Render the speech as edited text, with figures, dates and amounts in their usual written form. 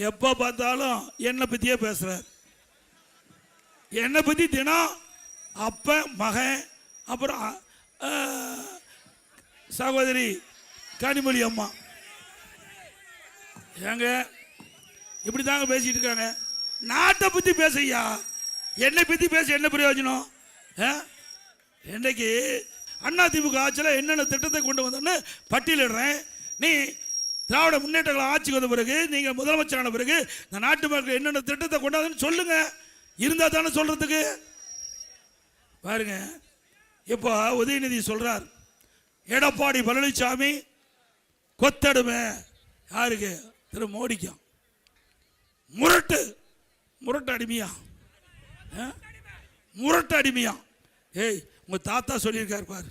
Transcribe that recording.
எப்போ பார்த்தாலும் என்னை பற்றியே பேசுகிறார். என்னை பற்றி தினம் அப்ப மகன் அப்புறம் சகோதரி கனிமொழி அம்மா ஏங்க இப்படி தாங்க பேசிட்டு இருக்காங்க. நாட்டை பற்றி பேசையா, என்னை பற்றி பேச என்ன பிரயோஜனம்? இன்றைக்கு அதிமுக ஆட்சியில் என்னென்ன திட்டத்தை கொண்டு வந்தோன்னு பட்டியலிடுறேன். நீ திராவிட முன்னேற்ற ஆட்சிக்கு வந்த பிறகு, நீங்கள் முதலமைச்சரான பிறகு இந்த நாட்டு மக்கள் என்னென்ன திட்டத்தை கொண்டாதுன்னு சொல்லுங்க. இருந்தால் தானே சொல்றதுக்கு. பாருங்க, இப்போ உதயநிதி சொல்றார், எடப்பாடி பழனிசாமி கொத்தடுமை யாருக்கு? திரு மோடிக்கும். முரட்டு அடிமையா, முரட்டு அடிமையா. ஏய், உங்க தாத்தா சொல்லியிருக்காரு பாரு.